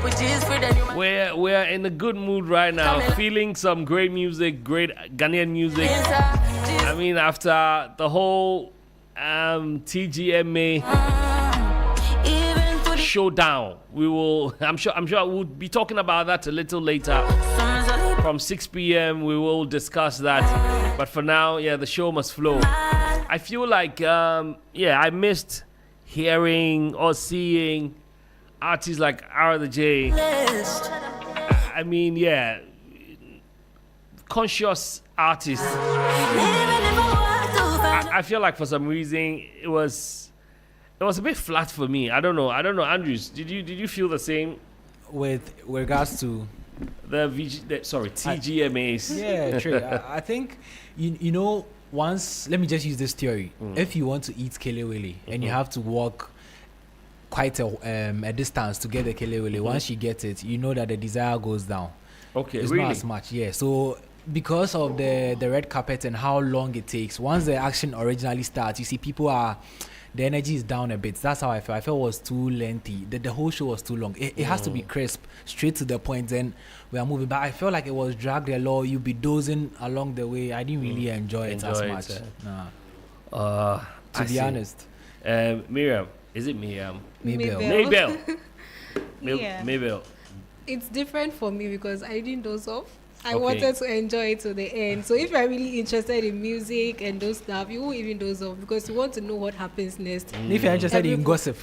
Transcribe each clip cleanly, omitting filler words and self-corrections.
We're in a good mood right now, feeling some great music, great Ghanaian music. I mean, after the whole TGMA showdown, I'm sure we'll be talking about that a little later. From 6 p.m. we will discuss that. But for now, the show must flow. I feel like I missed hearing or seeing artists like R the J. I mean, conscious artists. I feel like for some reason it was a bit flat for me. I don't know, Andrews, did you feel the same with regards to TGMAs? Yeah, true. I think you know, once, let me just use this theory. If you want to eat kelewele and you have to walk quite a distance to get the kelewele, once you get it, you know that the desire goes down. Okay, it's really? Not as much. Yeah. So because of the red carpet and how long it takes, once the action originally starts, you see the energy is down a bit. That's how I felt. I felt it was too lengthy. The whole show was too long. It has to be crisp, straight to the point, then we are moving. But I felt like it was dragged a lot. You'd be dozing along the way. I didn't really enjoy it as much. To be honest. Miriam. Is it Miriam? Mabel. Mabel. It's different for me because I didn't doze off. I wanted to enjoy it to the end. So if you're really interested in music and those stuff, you won't even doze off because you want to know what happens next. If you're interested in gossip.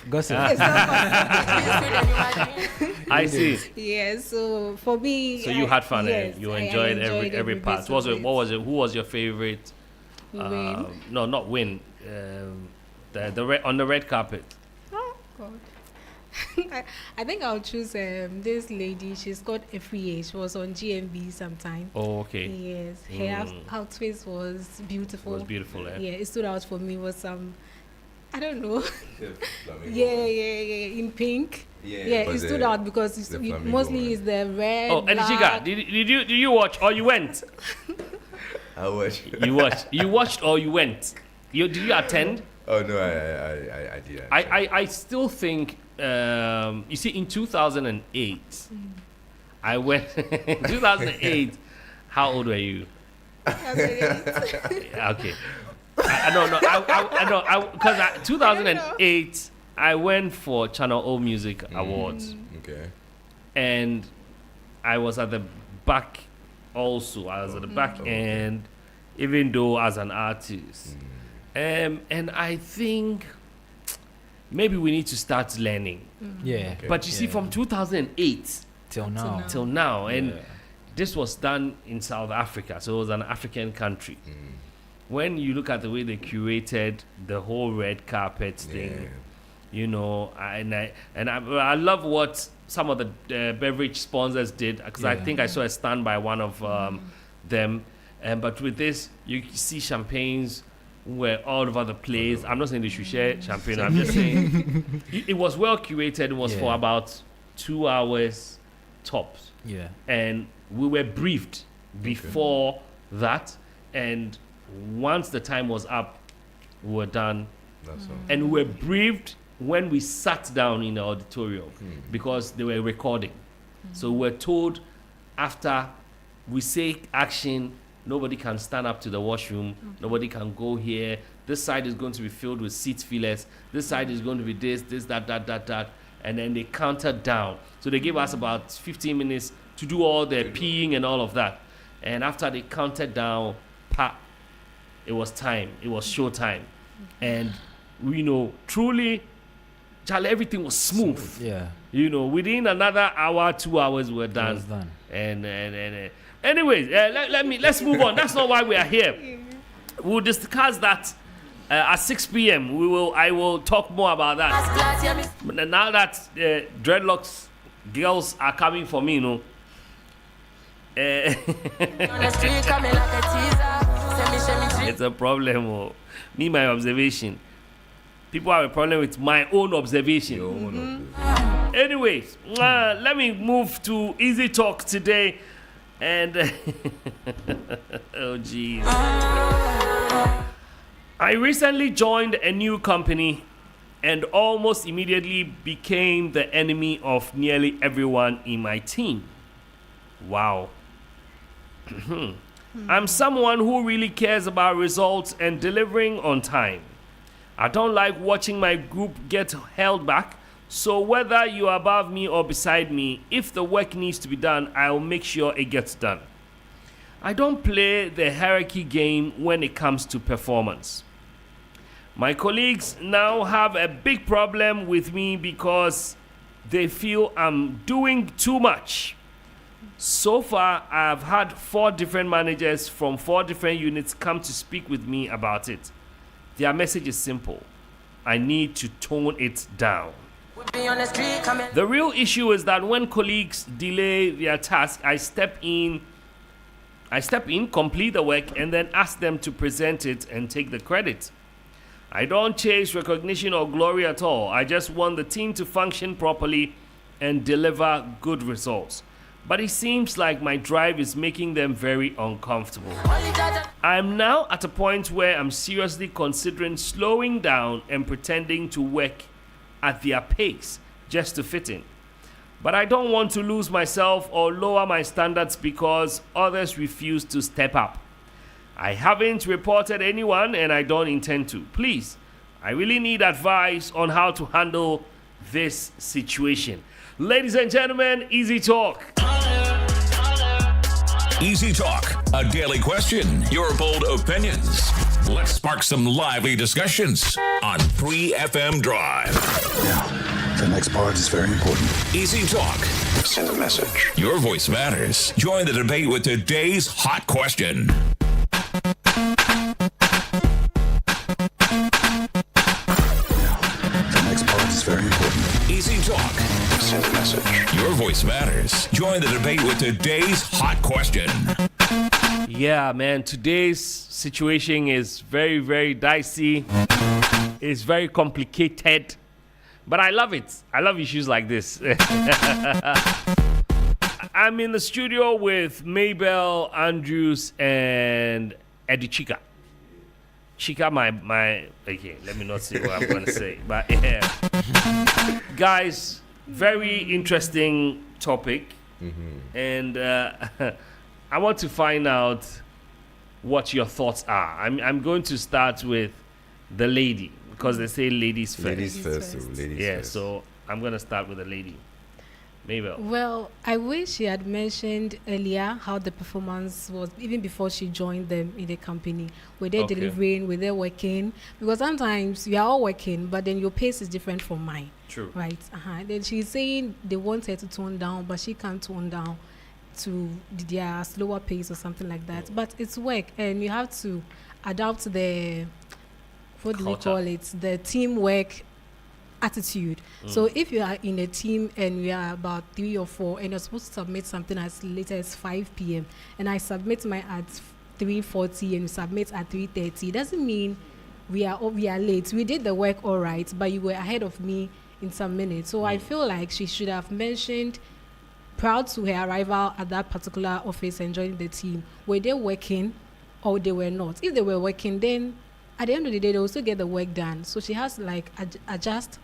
I see. Yeah, so for me... So you had fun, you enjoyed every part. What was it? Who was your favorite? Win. No, not Win. On the red carpet. Oh, God. I think I'll choose this lady. She's called Efriye. She was on GMB sometime. Oh, okay. Yes, her outfit was beautiful. It was beautiful, Yeah, it stood out for me. Was some, I don't know. In pink. Yeah, it stood out because it mostly is the red. Oh, and Chica, did you watch or you went? I watched. You watched or you went? Did you attend? Oh no, I did. I still think. You see, in 2008, I went. In 2008, how old were you? Okay. I don't know. I know. Because 2008, I went for Channel O Music Awards. Okay. And I was at the back also. I was at the back end, even though as an artist. And I think maybe we need to start learning. Yeah. Okay. But you see, from 2008 till now, and this was done in South Africa, so it was an African country. When you look at the way they curated the whole red carpet thing, you know, I love what some of the beverage sponsors did, because I think I saw a stand by one of them. But with this, you see champagnes were all over the place. I'm not saying they should share champagne. I'm just saying it was well curated. It was for about 2 hours tops. Yeah. And we were briefed before that. And once the time was up, we were done. That's all. And we were briefed when we sat down in the auditorium because they were recording. So we were told after we say action, nobody can stand up to the washroom. Nobody can go here. This side is going to be filled with seat fillers. This side is going to be this, that. And then they counted down. So they gave us about 15 minutes to do all the peeing and all of that. And after they counted down, it was time. It was show time. And, you know, truly, Charlie, everything was smooth. Yeah. You know, within another hour, 2 hours, we're done. It was done. And anyways, let's move on. That's not why we are here. We'll discuss that at 6 p.m. I will talk more about that. But now that dreadlocks girls are coming for me, you know. It's a problem. My observation. People have a problem with my own observation. Anyways, let me move to Easy Talk today. And oh jeez. I recently joined a new company and almost immediately became the enemy of nearly everyone in my team. Wow. I'm someone who really cares about results and delivering on time. I don't like watching my group get held back, so whether you are above me or beside me, if the work needs to be done, I'll make sure it gets done. I don't play the hierarchy game when it comes to performance. My colleagues now have a big problem with me because they feel I'm doing too much. So far, I've had 4 different managers from 4 different units come to speak with me about it. Their message is simple. I need to tone it down. The real issue is that when colleagues delay their task, I step in, complete the work, and then ask them to present it and take the credit. I don't chase recognition or glory at all. I just want the team to function properly and deliver good results. But it seems like my drive is making them very uncomfortable. I'm now at a point where I'm seriously considering slowing down and pretending to work at their pace just to fit in. But I don't want to lose myself or lower my standards because others refuse to step up. I haven't reported anyone and I don't intend to. Please, I really need advice on how to handle this situation. Ladies and gentlemen, Easy Talk. Easy Talk, a daily question, your bold opinions. Let's spark some lively discussions on 3FM Drive. Now, the next part is very important. Easy Talk. Send a message. Your voice matters. Join the debate with today's hot question. The next part is very important. Easy Talk. Send a message. Your voice matters. Join the debate with today's hot question. Yeah, man, today's situation is very, very dicey. It's very complicated. But I love it. I love issues like this. I'm in the studio with Mabel, Andrews, and Eddie Chika. Chika, my okay, let me not say what I'm going to say. But yeah. Guys, very interesting topic. And I want to find out what your thoughts are. I'm going to start with the lady because they say ladies first. Ladies first. So I'm going to start with the lady. Mabel. Well, I wish she had mentioned earlier how the performance was, even before she joined them in the company. Were they delivering? Were they working? Because sometimes we are all working, but then your pace is different from mine. True. Right. Then she's saying they want her to tone down, but she can't tone down to their slower pace or something like that. But it's work, and you have to adapt to the, what do we call it, the teamwork attitude. So if you are in a team and we are about 3 or 4 and you're supposed to submit something as late as 5 p.m. and I submit mine at 3:40 and you submit at 3:30, it doesn't mean we are late. We did the work all right, but you were ahead of me in some minutes. So I feel like she should have mentioned prior to her arrival at that particular office and joining the team, were they working or they were not? If they were working, then at the end of the day, they will still get the work done. So she has to like adjust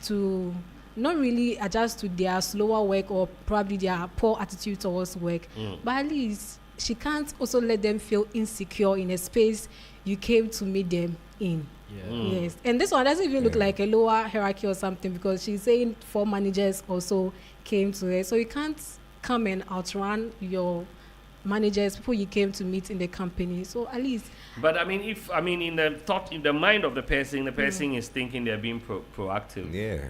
to, not really adjust to their slower work or probably their poor attitude towards work, but at least she can't also let them feel insecure in a space you came to meet them in. Yes, and this one doesn't even look like a lower hierarchy or something, because she's saying 4 managers also came to her, so you can't come and outrun your managers, people you came to meet in the company. So at least. But I mean, in the mind of the person is thinking they're being proactive. Yeah,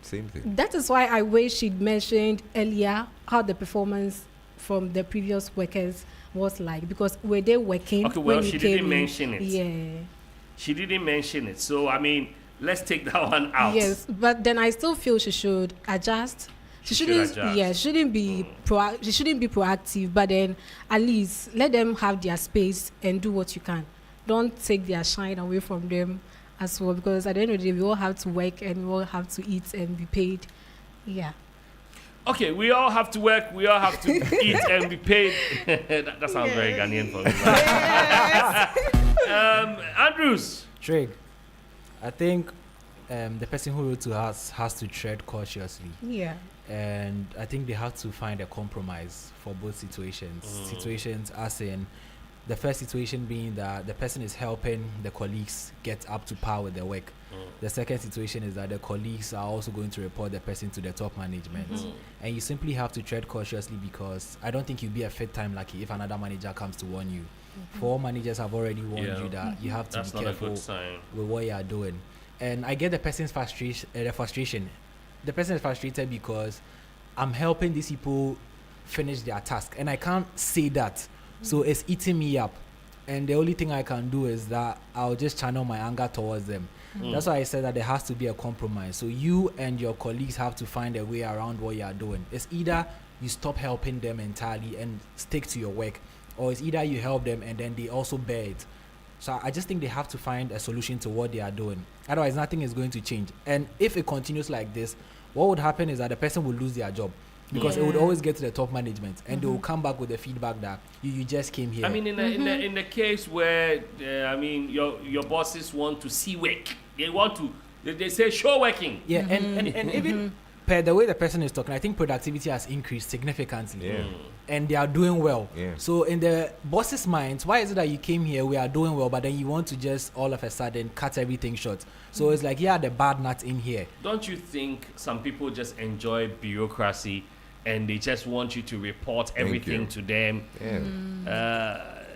same thing. That is why I wish she'd mentioned earlier how the performance from the previous workers was like, because were they working? Okay, well, she didn't mention it. Yeah. She didn't mention it. So I mean, let's take that one out. Yes, but then I still feel she should adjust. She shouldn't be proactive, but then at least let them have their space and do what you can. Don't take their shine away from them as well, because at the end of the day, we all have to work and we all have to eat and be paid. Yeah. Okay, we all have to work, we all have to eat and be paid. that sounds very Ghanaian for me. Right? Andrews. Trig, I think the person who wrote to us has to tread cautiously. Yeah. And I think they have to find a compromise for both situations. Situations as in the first situation being that the person is helping the colleagues get up to par with their work. The second situation is that the colleagues are also going to report the person to the top management. And you simply have to tread cautiously, because I don't think you'll be a fit time lucky if another manager comes to warn you. Four managers have already warned you that you have to be careful with what you are doing. And I get the person's frustration. The person is frustrated because I'm helping these people finish their task, and I can't say that. So it's eating me up. And the only thing I can do is that I'll just channel my anger towards them. That's why I said that there has to be a compromise. So you and your colleagues have to find a way around what you are doing. It's either you stop helping them entirely and stick to your work, or it's either you help them and then they also bear it. So I just think they have to find a solution to what they are doing. Otherwise, nothing is going to change. And if it continues like this, what would happen is that the person will lose their job, because it would always get to the top management, and they will come back with the feedback that you just came here. I mean, in the case where your bosses want to see work, they say show working. Yeah, and even per the way the person is talking, I think productivity has increased significantly. Yeah. And they are doing well. Yeah. So in the boss's minds, why is it that you came here, we are doing well, but then you want to just all of a sudden cut everything short? So it's like, the bad nut in here. Don't you think some people just enjoy bureaucracy and they just want you to report everything to them?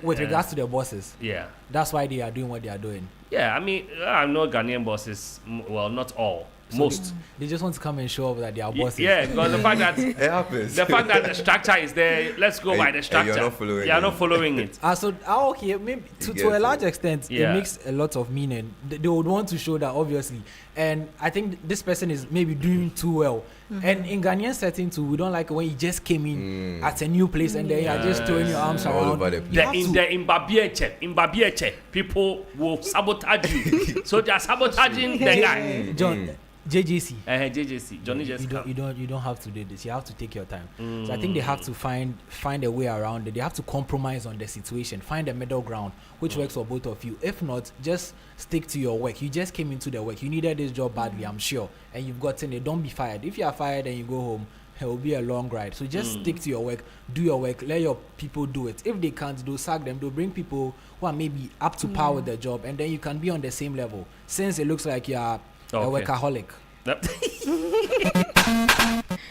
With regards to their bosses. Yeah. That's why they are doing what they are doing. Yeah, I mean, I know Ghanaian bosses, well, not all. So most. They just want to come and show up that they are bosses. Yeah, because the fact that It happens. the fact that the structure is there, let's go by the structure. you're not following You are it. not following it. Okay, maybe to a large extent, Yeah. it makes a lot of meaning. They would want to show that, obviously. And I think this person is maybe doing too well. And in Ghanaian setting too, we don't like it when you just came in at a new place and then you are just throwing your arms All around. over the place. In Babieche, people will sabotage you. So they are sabotaging the guy. John, JJC. JJC, Johnny just You don't have to do this. You have to take your time. So I think they have to find a way around it. They have to compromise on the situation, find a middle ground which works for both of you. If not, just stick to your work. You just came into the work. You needed this job badly, I'm sure, and you've gotten it. Don't be fired. If you are fired and you go home, it will be a long ride. So just stick to your work, do your work, let your people do it. If they can't, they'll sack them. They'll bring people who are maybe up to par with the job, and then you can be on the same level. Since it looks like you are a workaholic.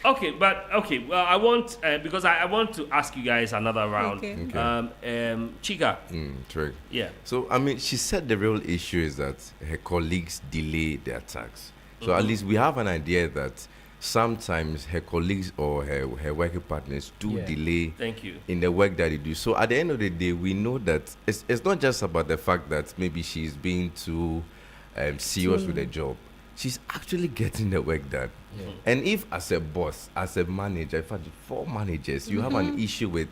Okay. Well, I want because I want to ask you guys another round. Okay. Chica. True. Yeah. So, I mean, she said the real issue is that her colleagues delay their tax. So, at least we have an idea that sometimes her colleagues or her working partners do delay Thank you. in the work that they do. So, at the end of the day, we know that it's not just about the fact that maybe she's being too serious with the job. She's actually getting the work done. Yeah. And if as a boss, as a manager, in fact, 4 managers, you have an issue with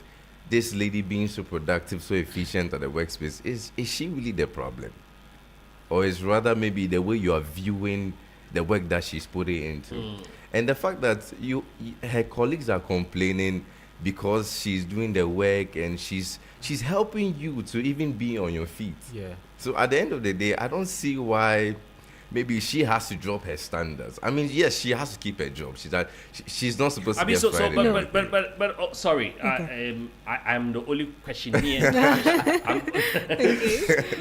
this lady being so productive, so efficient at the workspace, is she really the problem? Or is rather maybe the way you are viewing the work that she's putting into? And the fact that her colleagues are complaining because she's doing the work and she's helping you to even be on your feet. Yeah. So at the end of the day, I don't see why maybe she has to drop her standards. I mean, yes, she has to keep her job. She's not supposed to get fired. But sorry, Okay. I'm the only question here.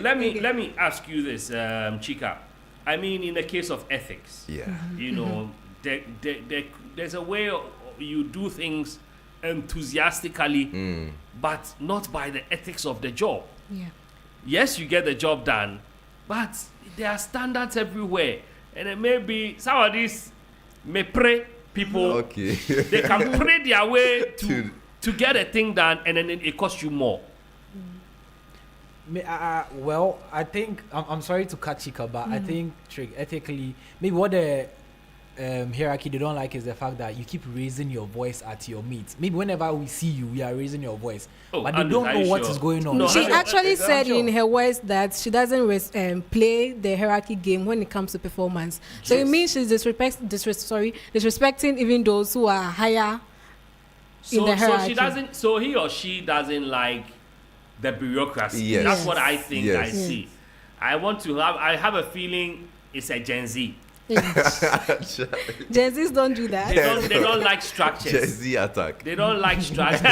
Let me ask you this, Chica. I mean, in the case of ethics, you know, there's a way you do things enthusiastically, but not by the ethics of the job. Yeah. Yes, you get the job done, but there are standards everywhere, and it may be some of these may pray people. Okay. They can pray their way to get a thing done, and then it costs you more. Well, I think I'm sorry to cut Chika, but I think ethically, maybe what the hierarchy they don't like is the fact that you keep raising your voice at your meet. Maybe whenever we see you, we are raising your voice, but they don't know what is going on. No, She I'm actually sure. said in her words that she doesn't play the hierarchy game when it comes to performance. So it means she's disrespecting even those who are higher in the hierarchy. So he or she doesn't like the bureaucracy. Yes. That's what I think. Yes. I see. I have a feeling it's a Gen Z. Gen Zs don't do that. They don't like structures. Jay-Z attack. They don't like structure.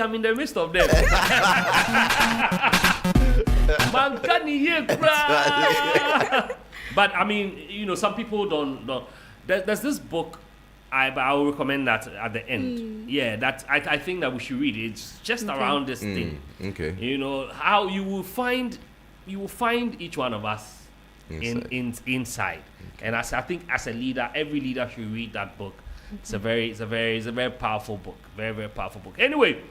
I'm in the midst of them. Man, can you hear cry? But I mean, some people don't. There's this book. I will recommend that at the end. Yeah, that I think that we should read it. It's just around this thing. Okay. How you will find each one of us inside. Okay. And I think as a leader, every leader should read that book. It's a very powerful book. Very, very powerful book. Anyway,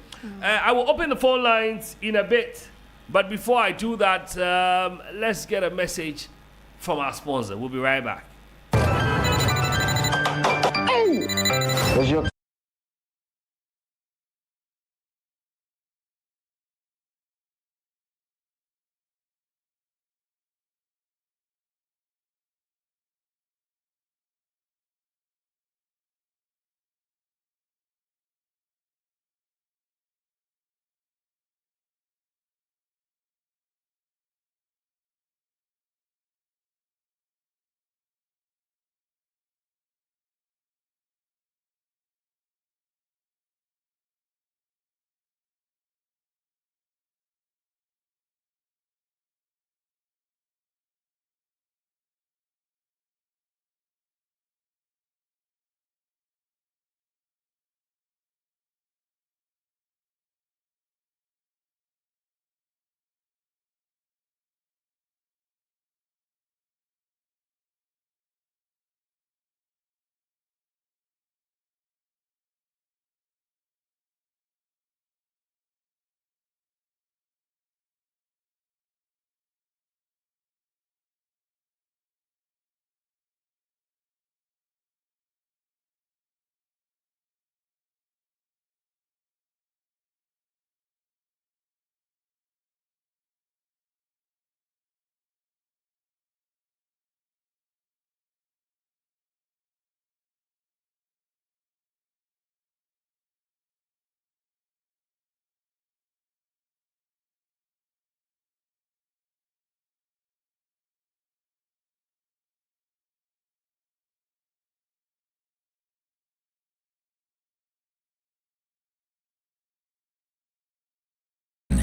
I will open the phone lines in a bit. But before I do that, let's get a message from our sponsor. We'll be right back.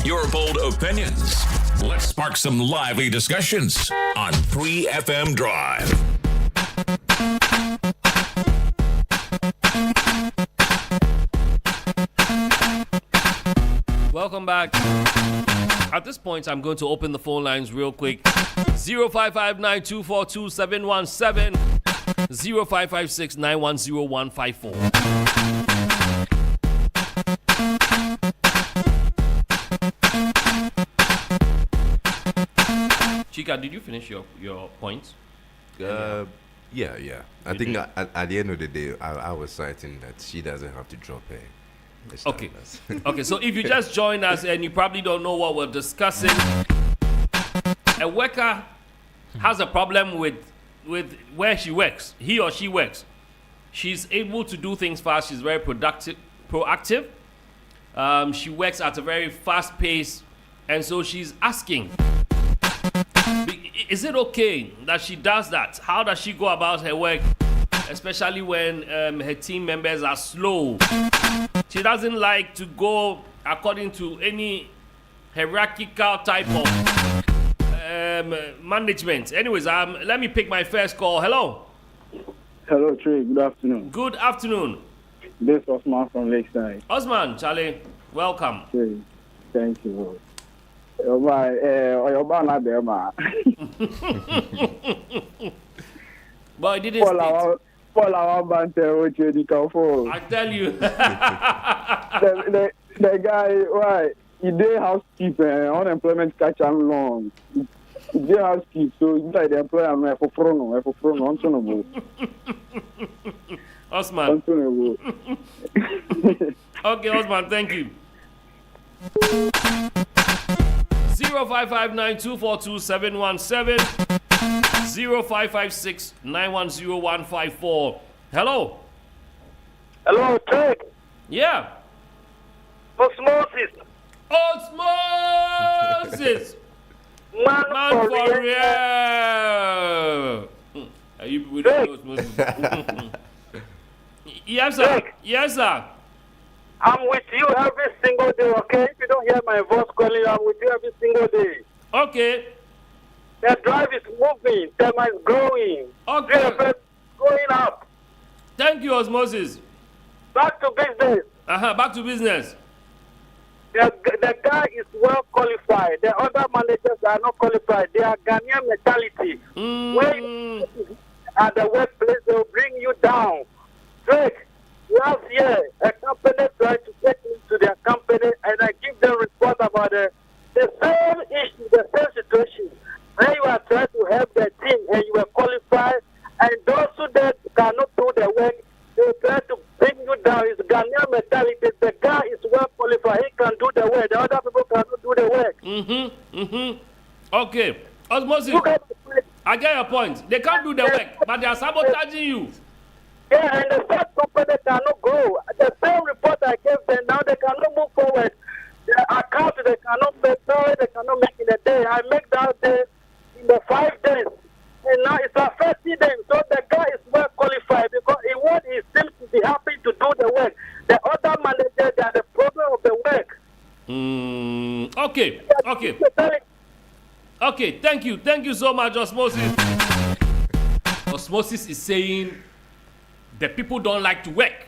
Your bold opinions. Let's spark some lively discussions on 3FM Drive. Welcome back. At this point, I'm going to open the phone lines real quick. 0559242717, 0556910154. Chika, did you finish your points? Yeah. I think at the end of the day, I was citing that she doesn't have to drop her. Okay. Okay, so if you just joined us and you probably don't know what we're discussing, a worker has a problem with where she works, he or she works. She's able to do things fast. She's very proactive. She works at a very fast pace, and so she's asking, is it okay that she does that? How does she go about her work, especially when her team members are slow? She doesn't like to go according to any hierarchical type of management. Anyways, let me pick my first call. Hello. Hello, Trey. Good afternoon. Good afternoon. This is Osman from Lakeside. Osman, Charlie, welcome. Trey, thank you. But I didn't state. Paul, I tell you. the guy, right, he did housekeeping, unemployment catch him long. He did housekeep, so he's like the employer, I'm for frono, Osman. Okay, Osman, thank you. 0559242717, 0556910154. Hello. Hello, Trey. Yeah. Osmosis. Osmosis. Man Man for real. real. You people don't know Moses. Yes, sir. Drake. Yes, sir. I'm with you every single day, okay? If you don't hear my voice calling, I'm with you every single day. Okay. The drive is moving, the man is growing. Okay. GFS going up. Thank you, Osmosis. Back to business. Back to business. The guy is well qualified. The other managers are not qualified. They are Ghanaian mentality. When you at the workplace, they will bring you down. Drake, last year, a company tried to take me to their company and I give them report about the same issue, the same situation. When you are trying to help the team and you are qualified, and those who that cannot do the work, they try to bring you down. It's Ghanaian mentality. The guy is well qualified. He can do the work. The other people cannot do the work. Okay. Osmosis, Look at I get your point. They can't do the work, but they are sabotaging you. yeah, and the first company cannot grow. The same report I gave them, now they cannot move forward. The account they cannot make, they cannot make in a day. I make that day in the 5 days. And now it's affecting them. So the guy is well qualified because he seems to be happy to do the work. The other managers, they are the problem of the work. Okay. Okay, thank you. Thank you so much, Osmosis. Osmosis is saying the people don't like to work.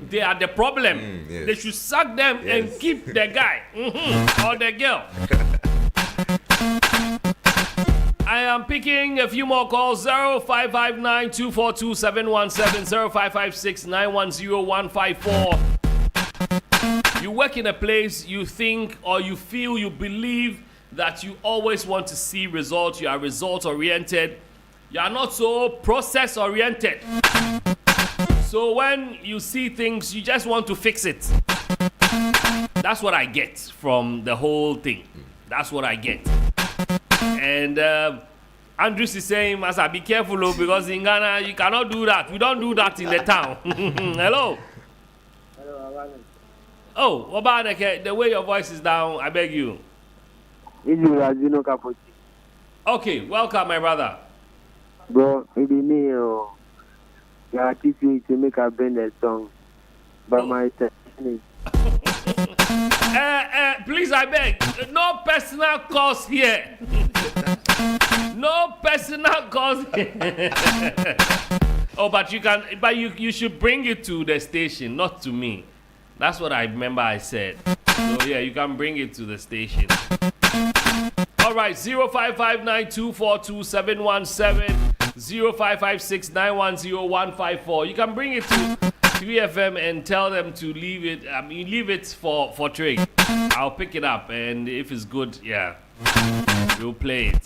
They are the problem. Yes. They should sack them and keep the guy or the girl. I am picking a few more calls. 0559-242-717, 0556-910-154. You work in a place you think or you feel, you believe that you always want to see results. You are result oriented. You are not so process oriented. So when you see things, you just want to fix it. That's what I get from the whole thing. That's what I get. And Andrews is saying, Masa, be careful, oh, because in Ghana, you cannot do that. We don't do that in the town. Hello? Oh, Obaneke, the way your voice is down, I beg you. Okay, welcome, my brother. Bro, it be me, yeah, teach you to make a bend a song. But my technique. Please, I beg, no personal calls here. No personal calls here. Oh, but you should bring it to the station, not to me. That's what I remember I said. So yeah, you can bring it to the station. All right, 0559-242-717, 0556-910-154. You can bring it to 3FM and tell them to leave it. Leave it for Trey. I'll pick it up, and if it's good, yeah, we'll play it.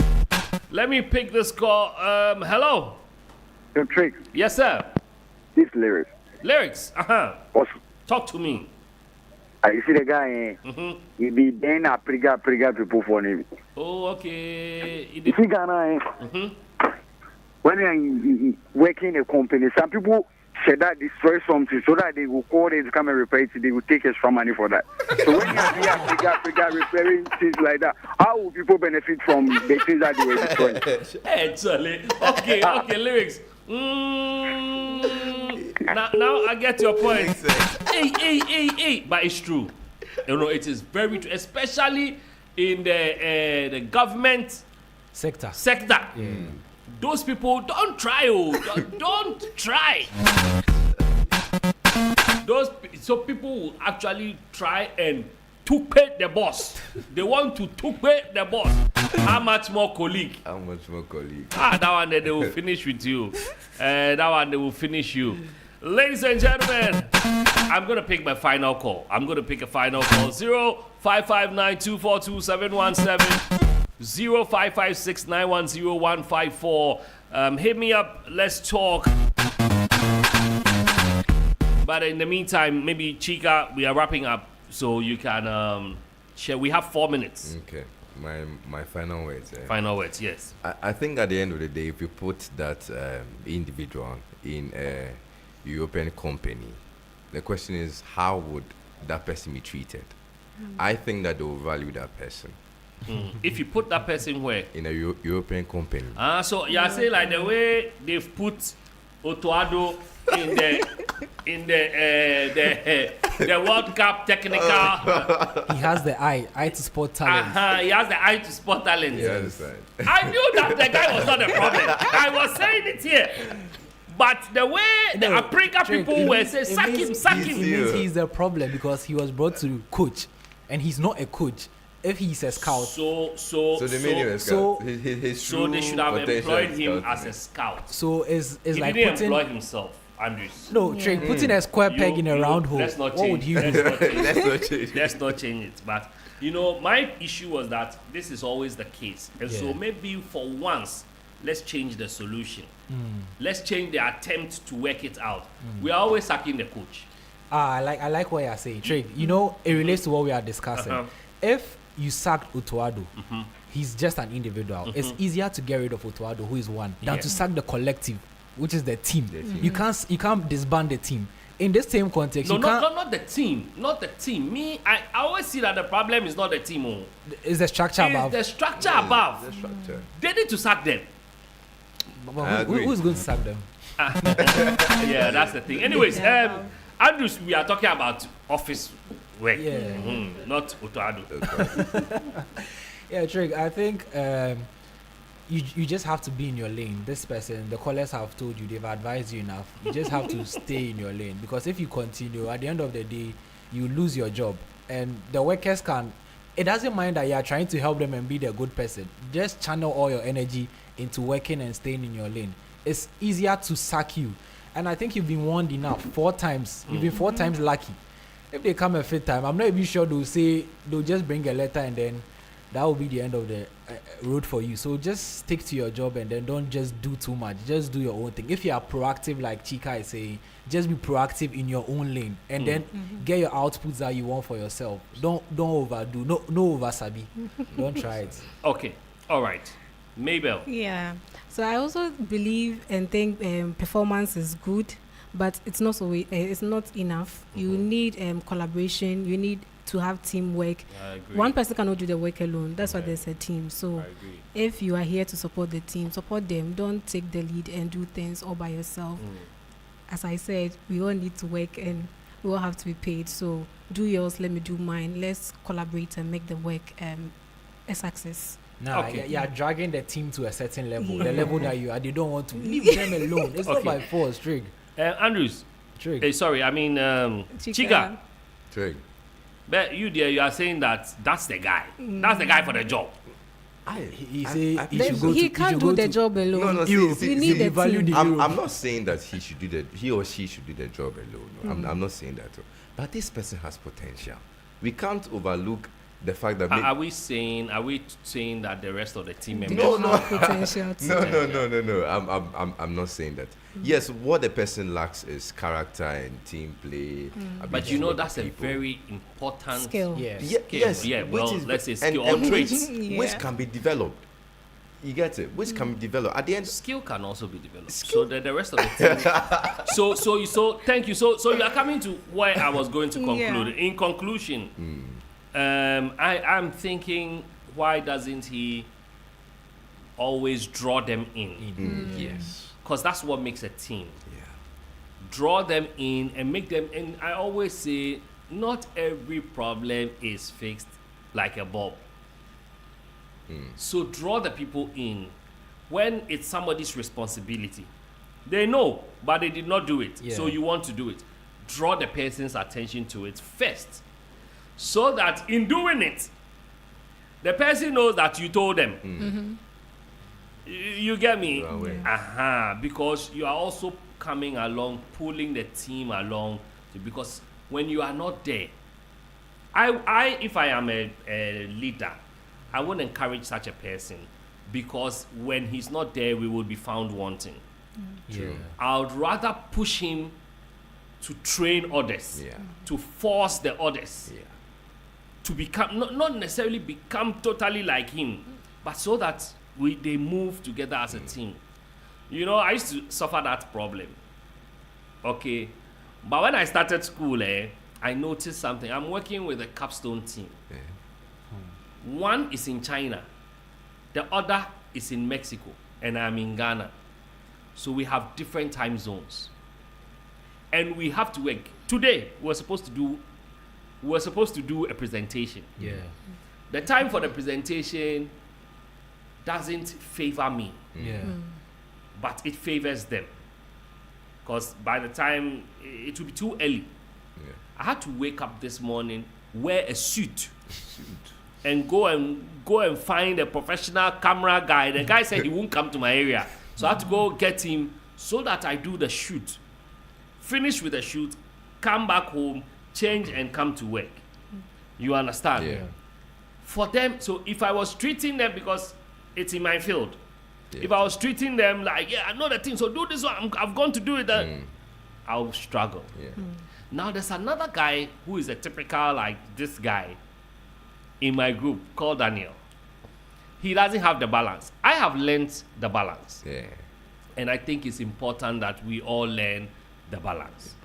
Let me pick this call. Hello. Your trick. Yes, sir. This lyrics. Lyrics. Awesome. Talk to me. You see the guy, he be then a pretty people for him. Oh, okay. You see Ghana, when you're working in a company, some people say that destroy something so that they will call it to come and repair it, they will take extra money for that. So when you're Africa repairing things like that, how will people benefit from the things that they were destroying? Actually, okay, lyrics. Now I get your point. Hey, but it's true. You know, it is very true, especially in the government sector. Those people don't try. Don't try. So people will actually try and pay the boss. They want to pay the boss. How much more colleague? That one they will finish with you. That one they will finish you. Ladies and gentlemen, I'm going to pick my final call. I'm going to pick a final call. 0559-242-717, 0556-910-154. Hit me up. Let's talk. But in the meantime, maybe Chica, we are wrapping up, so you can share. We have 4 minutes. Okay. My final words. Final words, yes. I think at the end of the day, if you put that individual in a European company, the question is, how would that person be treated? I think that they will value that person. If you put that person where? In a European company. So you are saying like the way they've put Otuado in the World Cup technical. He has the eye to spot talent. He has the eye to spot talent. Yes. I knew that the guy was not the problem. I was saying it here. But the way the Africa people were saying, sack him. It means he's the problem because he was brought to coach, and he's not a coach. If he's a scout, So they made him a scout. So they should have employed him as a scout. So it's He like didn't putting employ himself, Andrews. no trick, putting a square peg in a round hole. Let's not What would change. you do? Let's not change it. But my issue was that this is always the case, and so maybe for once, let's change the solution. Let's change the attempt to work it out. We are always sacking the coach. I like what you're saying, Trick. It relates to what we are discussing. If you sacked Otuado, he's just an individual. It's easier to get rid of Otuado, who is one, than to sack the collective, which is the team. You can't disband the team. In this same context, not the team. Not the team. I always see that the problem is not the team. It's the structure above. The structure above. The structure. They need to sack them. Who's going to sack them? Yeah, that's the thing. Anyways, Andrews, we are talking about office work, not Otuado. Yeah, Trick, I think you just have to be in your lane. This person, the callers have told you, they've advised you enough. You just have to stay in your lane, because if you continue, at the end of the day, you lose your job. And the workers it doesn't mind that you are trying to help them and be the good person. Just channel all your energy into working and staying in your lane. It's easier to sack you. And I think you've been warned enough 4 times. You've been 4 times lucky. If they come a 5th time, I'm not even sure they'll just bring a letter, and then that will be the end of the road for you. So just stick to your job, and then don't just do too much. Just do your own thing. If you are proactive, like Chika is saying, just be proactive in your own lane, and then get your outputs that you want for yourself. Don't overdo. No oversabi. Don't try it. Okay. All right. Mabel. Yeah. So I also believe and think performance is good, but it's not enough. You need collaboration. You need to have teamwork. I agree. One person cannot do the work alone. That's why there's a team. So if you are here to support the team, support them. Don't take the lead and do things all by yourself. As I said, we all need to work and we all have to be paid. So do yours, let me do mine. Let's collaborate and make the work a success. Nah, you're dragging the team to a certain level. The level that you are, they don't want to leave them alone. It's not by force, Trig. Andrews. Trig. Sorry, I mean Chiga. Trig. But you are saying that's the guy. That's the guy for the job. He can't do the job alone. No, you need the team. I'm not saying that he or she should do the job alone. No, I'm not saying that. But this person has potential. We can't overlook the fact that are we saying that the rest of the team members have potential too? No. I'm not saying that. Yes, what the person lacks is character and team play. But that's a very important skill. Yes. Yeah. Well, let's say skill and or traits, which can be developed. You get it? Which can be developed. At the end, skill can also be developed. So that the rest of the team. so thank you. So you are coming to where I was going to conclude. In conclusion. I'm thinking, why doesn't he always draw them in? Yes. Because that's what makes a team. Yeah. Draw them in and make them, and I always say, not every problem is fixed like a bulb. So draw the people in when it's somebody's responsibility. They know, but they did not do it. Yeah. So you want to do it. Draw the person's attention to it first. So that in doing it, the person knows that you told them. You get me? Because you are also coming along, pulling the team along. Because when you are not there, if I am a leader, I won't encourage such a person, because when he's not there, we will be found wanting. I would rather push him to train others, to force the others. To become, not necessarily become totally like him, but so that they move together as a team. I used to suffer that problem. Okay. But when I started school, I noticed something. I'm working with a capstone team. One is in China, the other is in Mexico, and I'm in Ghana. So we have different time zones. And we have to work. Today, we're supposed to do a presentation. Yeah. The time for the presentation doesn't favor me, Yeah. but it favors them. Because by the time, it will be too early. Yeah. I had to wake up this morning, wear a suit, and go and find a professional camera guy. The guy said he won't come to my area. So I had to go get him so that I do the shoot. Finish with the shoot, come back home, change and come to work. You understand? Yeah. For them, so if I was treating them, because it's in my field, Yeah. if I was treating them like, yeah, I know the thing, so do this one, I've gone to do it, I'll struggle. Yeah. Now there's another guy who is a typical like this guy in my group called Daniel. He doesn't have the balance. I have learned the balance. Yeah. And I think it's important that we all learn the balance.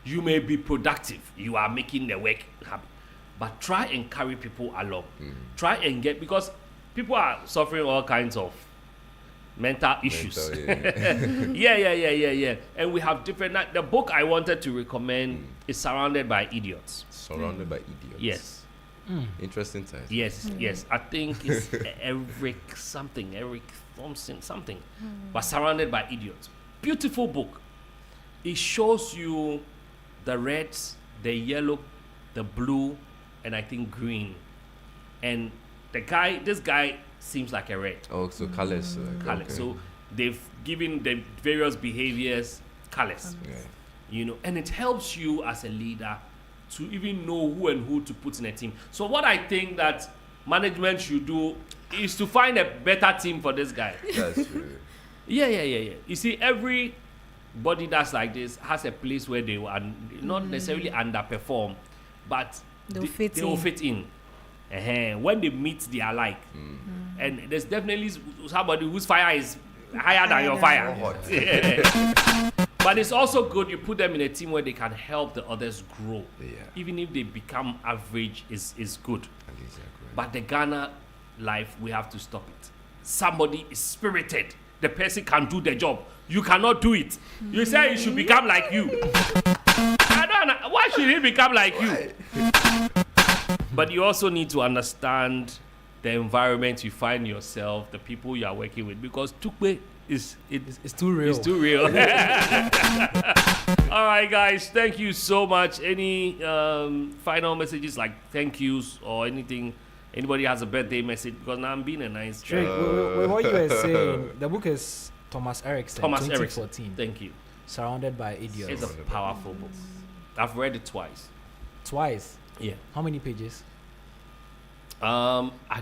You may be productive. You are making the work happen. But try and carry people along. Try and get, because people are suffering all kinds of mental issues. Yeah. And we have different, the book I wanted to recommend is Surrounded by Idiots. Surrounded by idiots. Yes. Interesting title. Yes. I think it's Eric Thompson, something. But Surrounded by Idiots. Beautiful book. It shows you the reds, the yellow, the blue, and I think green. And this guy seems like a red. Oh, so colors. Color. Okay. So they've given the various behaviors colors. Yeah. And it helps you as a leader to even know who to put in a team. So what I think that management should do is to find a better team for this guy. That's true. Yeah. You see, everybody that's like this has a place where they will not necessarily underperform, but They'll fit in. When they meet their like. And there's definitely somebody whose fire is higher than your fire. But it's also good you put them in a team where they can help the others grow. Yeah. Even if they become average is good. Exactly. But the Ghana life, we have to stop it. Somebody is spirited. The person can do the job. You cannot do it. You say he should become like you. I don't know. Why should he become like you? But you also need to understand the environment you find yourself, the people you are working with, because Tukwe it's too real. It's too real. All right, guys. Thank you so much. Any final messages like thank yous or anything? Anybody has a birthday message? Because now I'm being a nice guy. What you were saying, the book is Thomas Erickson, 2014. Thank you. Surrounded by Idiots. It's a powerful book. I've read it twice. Twice? Yeah. How many pages? I